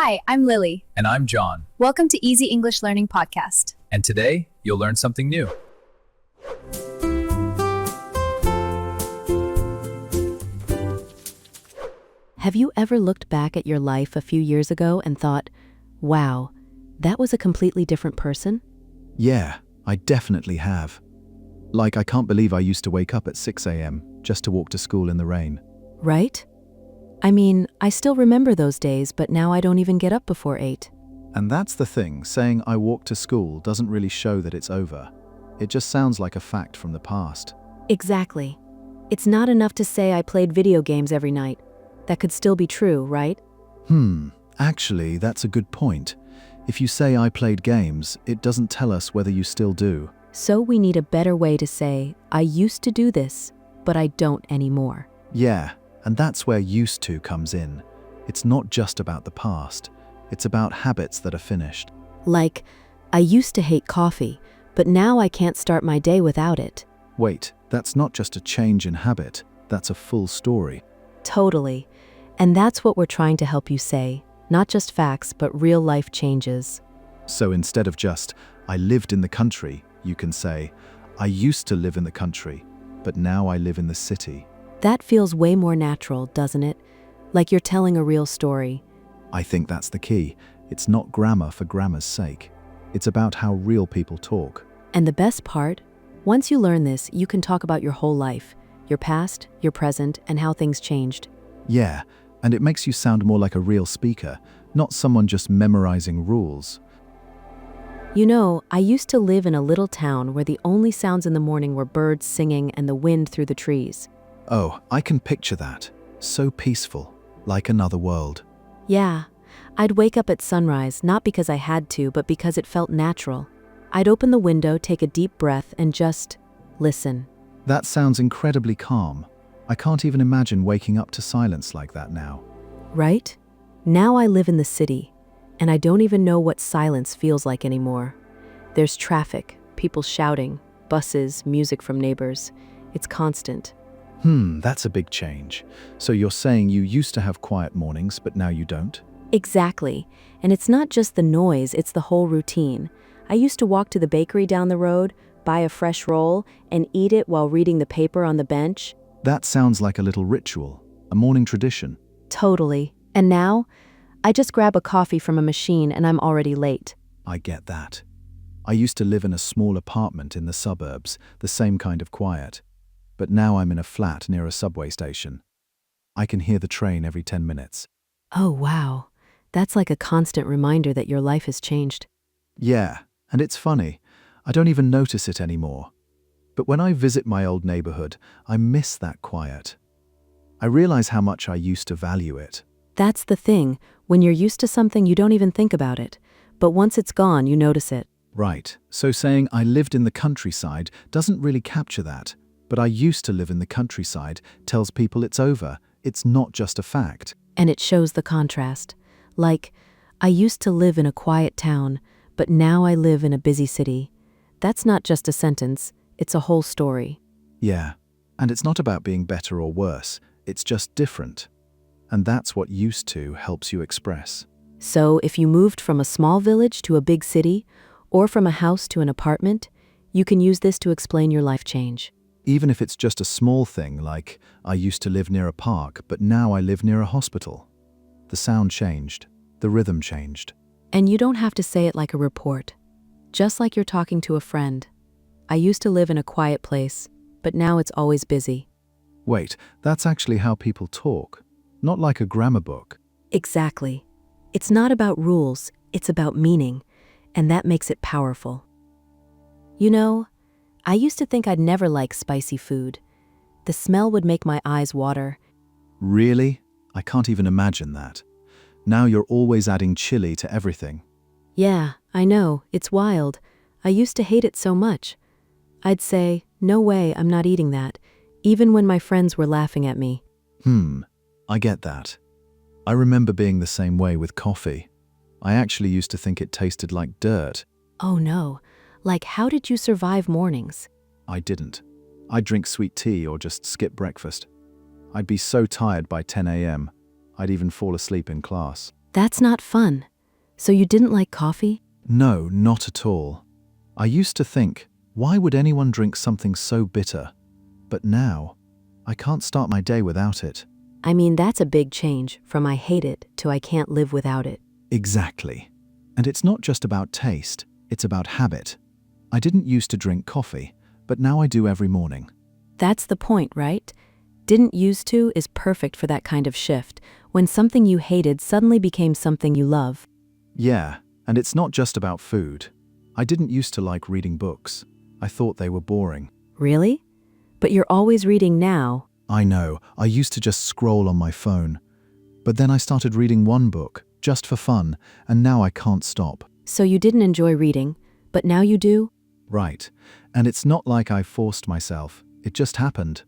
Hi, I'm Lily. And I'm John. Welcome to Easy English Learning Podcast. And today, you'll learn something new. Have you ever looked back at your life a few years ago and thought, wow, that was a completely different person? Yeah, I definitely have. Like, I can't believe I used to wake up at 6 a.m. just to walk to school in the rain. Right? I mean, I still remember those days, but now I don't even get up before 8. And that's the thing, saying I walk to school doesn't really show that it's over. It just sounds like a fact from the past. Exactly. It's not enough to say I played video games every night. That could still be true, right? Actually, that's a good point. If you say I played games, it doesn't tell us whether you still do. So we need a better way to say, I used to do this, but I don't anymore. Yeah, and that's where used to comes in. It's not just about the past. It's about habits that are finished. Like, I used to hate coffee, but now I can't start my day without it. Wait, that's not just a change in habit. That's a full story. Totally. And that's what we're trying to help you say. Not just facts, but real life changes. So instead of just, I lived in the country, you can say, I used to live in the country, but now I live in the city. That feels way more natural, doesn't it? Like you're telling a real story. I think that's the key. It's not grammar for grammar's sake. It's about how real people talk. And the best part? Once you learn this, you can talk about your whole life, your past, your present, and how things changed. Yeah, and it makes you sound more like a real speaker, not someone just memorizing rules. You know, I used to live in a little town where the only sounds in the morning were birds singing and the wind through the trees. Oh, I can picture that. So peaceful, like another world. Yeah, I'd wake up at sunrise, not because I had to, but because it felt natural. I'd open the window, take a deep breath, and just listen. That sounds incredibly calm. I can't even imagine waking up to silence like that now. Right? Now I live in the city, and I don't even know what silence feels like anymore. There's traffic, people shouting, buses, music from neighbors. It's constant. That's a big change. So you're saying you used to have quiet mornings, but now you don't? Exactly. And it's not just the noise, it's the whole routine. I used to walk to the bakery down the road, buy a fresh roll, and eat it while reading the paper on the bench. That sounds like a little ritual, a morning tradition. Totally. And now, I just grab a coffee from a machine and I'm already late. I get that. I used to live in a small apartment in the suburbs, the same kind of quiet. But now I'm in a flat near a subway station. I can hear the train every 10 minutes. Oh, wow. That's like a constant reminder that your life has changed. Yeah, and it's funny. I don't even notice it anymore. But when I visit my old neighborhood, I miss that quiet. I realize how much I used to value it. That's the thing. When you're used to something, you don't even think about it. But once it's gone, you notice it. Right, so saying I lived in the countryside doesn't really capture that. But I used to live in the countryside tells people it's over. It's not just a fact. And it shows the contrast. Like, I used to live in a quiet town, but now I live in a busy city. That's not just a sentence, it's a whole story. Yeah, and it's not about being better or worse. It's just different. And that's what used to helps you express. So if you moved from a small village to a big city, or from a house to an apartment, you can use this to explain your life change. Even if it's just a small thing like, I used to live near a park, but now I live near a hospital. The sound changed. The rhythm changed. And you don't have to say it like a report. Just like you're talking to a friend. I used to live in a quiet place, but now it's always busy. Wait, that's actually how people talk. Not like a grammar book. Exactly. It's not about rules, it's about meaning, and that makes it powerful. You know, I used to think I'd never like spicy food. The smell would make my eyes water. Really? I can't even imagine that. Now you're always adding chili to everything. Yeah, I know, it's wild. I used to hate it so much. I'd say, no way, I'm not eating that, even when my friends were laughing at me. I get that. I remember being the same way with coffee. I actually used to think it tasted like dirt. Oh no, like how did you survive mornings? I didn't. I'd drink sweet tea or just skip breakfast. I'd be so tired by 10 a.m. I'd even fall asleep in class. That's not fun. So you didn't like coffee? No, not at all. I used to think, why would anyone drink something so bitter? But now, I can't start my day without it. I mean, that's a big change from I hate it to I can't live without it. Exactly. And it's not just about taste, it's about habit. I didn't used to drink coffee, but now I do every morning. That's the point, right? Didn't used to is perfect for that kind of shift, when something you hated suddenly became something you love. Yeah, and it's not just about food. I didn't used to like reading books. I thought they were boring. Really? But you're always reading now. I know, I used to just scroll on my phone. But then I started reading one book, just for fun, and now I can't stop. So you didn't enjoy reading, but now you do? Right. And it's not like I forced myself. It just happened.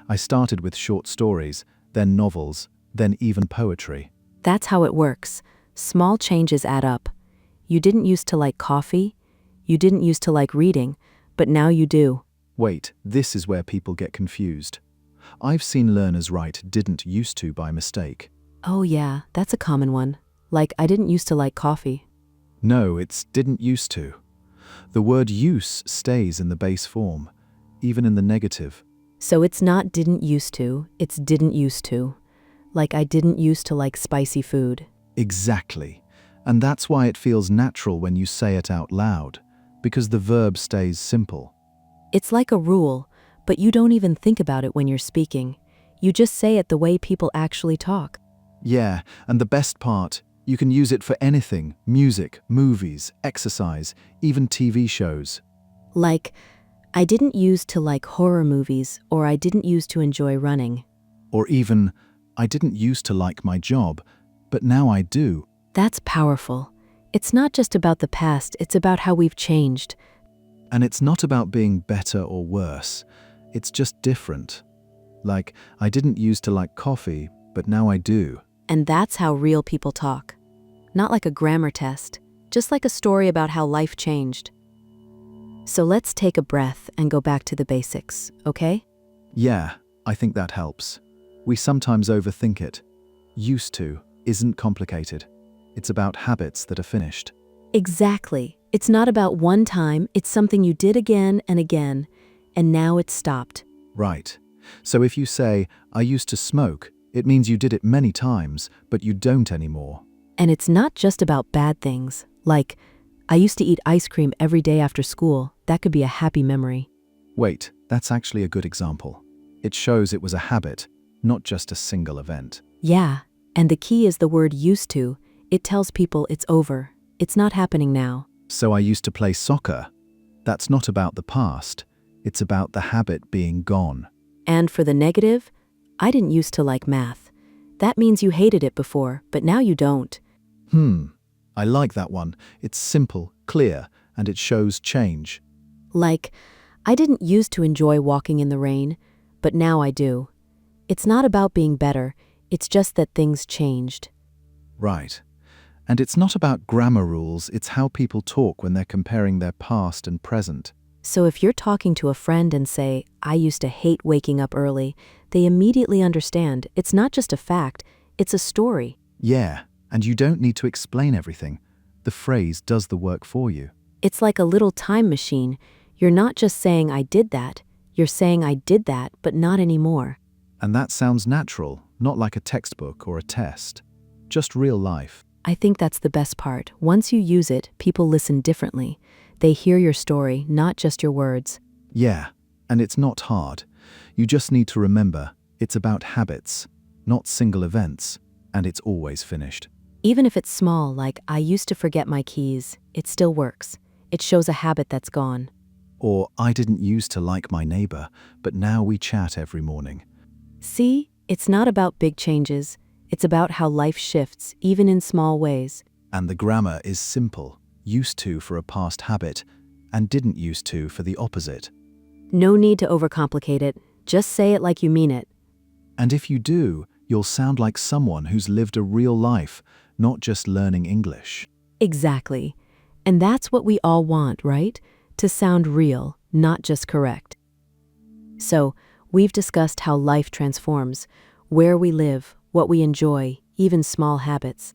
I started with short stories, then novels, then even poetry. That's how it works. Small changes add up. You didn't used to like coffee, you didn't used to like reading, but now you do. Wait, this is where people get confused. I've seen learners write didn't used to by mistake. Oh yeah, that's a common one. Like, I didn't used to like coffee. No, it's didn't used to. The word use stays in the base form, even in the negative. So it's not didn't used to, it's didn't used to. Like, I didn't used to like spicy food. Exactly. And that's why it feels natural when you say it out loud, because the verb stays simple. It's like a rule, but you don't even think about it when you're speaking. You just say it the way people actually talk. Yeah, and the best part, you can use it for anything: music, movies, exercise, even TV shows. Like, I didn't used to like horror movies, or I didn't used to enjoy running. Or even, I didn't used to like my job, but now I do. That's powerful. It's not just about the past, it's about how we've changed. And it's not about being better or worse. It's just different. Like, I didn't used to like coffee, but now I do. And that's how real people talk. Not like a grammar test, just like a story about how life changed. So let's take a breath and go back to the basics, okay? Yeah, I think that helps. We sometimes overthink it. Used to isn't complicated. It's about habits that are finished. Exactly. It's not about one time, it's something you did again and again, and now it's stopped. Right. So if you say, I used to smoke, it means you did it many times, but you don't anymore. And it's not just about bad things. Like, I used to eat ice cream every day after school. That could be a happy memory. Wait, that's actually a good example. It shows it was a habit, not just a single event. Yeah, and the key is the word used to. It tells people it's over. It's not happening now. So I used to play soccer. That's not about the past. It's about the habit being gone. And for the negative, I didn't used to like math. That means you hated it before, but now you don't. I like that one. It's simple, clear, and it shows change. Like, I didn't used to enjoy walking in the rain, but now I do. It's not about being better, it's just that things changed. Right. And it's not about grammar rules, it's how people talk when they're comparing their past and present. So if you're talking to a friend and say, I used to hate waking up early, they immediately understand it's not just a fact, it's a story. Yeah, and you don't need to explain everything. The phrase does the work for you. It's like a little time machine. You're not just saying I did that, you're saying I did that, but not anymore. And that sounds natural, not like a textbook or a test. Just real life. I think that's the best part. Once you use it, people listen differently. They hear your story, not just your words. Yeah, and it's not hard. You just need to remember, it's about habits, not single events, and it's always finished. Even if it's small, like I used to forget my keys, it still works. It shows a habit that's gone. Or I didn't used to like my neighbor, but now we chat every morning. See, it's not about big changes. It's about how life shifts, even in small ways. And the grammar is simple. Used to for a past habit, and didn't used to for the opposite. No need to overcomplicate it. Just say it like you mean it. And if you do, you'll sound like someone who's lived a real life, not just learning English. Exactly. And that's what we all want, right? To sound real, not just correct. So, we've discussed how life transforms, where we live, what we enjoy, even small habits.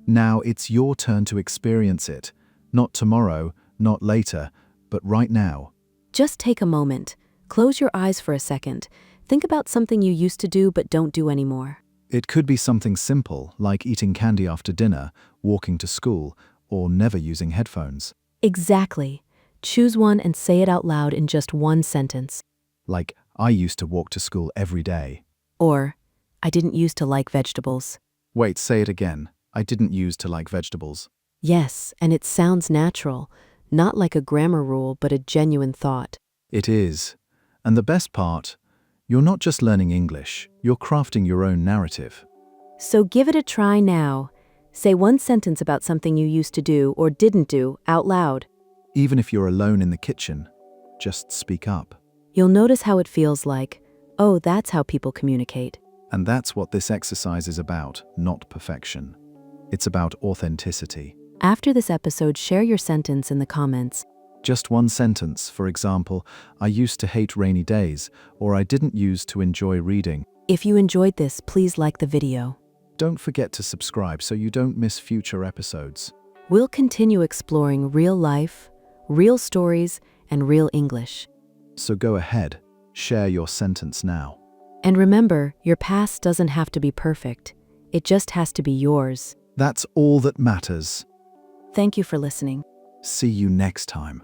Now it's your turn to experience it. Not tomorrow, not later, but right now. Just take a moment. Close your eyes for a second. Think about something you used to do but don't do anymore. It could be something simple, like eating candy after dinner, walking to school, or never using headphones. Exactly. Choose one and say it out loud in just one sentence. Like, I used to walk to school every day. Or, I didn't used to like vegetables. Wait, say it again. I didn't used to like vegetables. Yes, and it sounds natural. Not like a grammar rule, but a genuine thought. It is. And the best part, you're not just learning English, you're crafting your own narrative. So give it a try now. Say one sentence about something you used to do or didn't do out loud. Even if you're alone in the kitchen, just speak up. You'll notice how it feels like, oh, that's how people communicate. And that's what this exercise is about, not perfection. It's about authenticity. After this episode, share your sentence in the comments. Just one sentence, for example, I used to hate rainy days, or I didn't use to enjoy reading. If you enjoyed this, please like the video. Don't forget to subscribe so you don't miss future episodes. We'll continue exploring real life, real stories, and real English. So go ahead, share your sentence now. And remember, your past doesn't have to be perfect. It just has to be yours. That's all that matters. Thank you for listening. See you next time.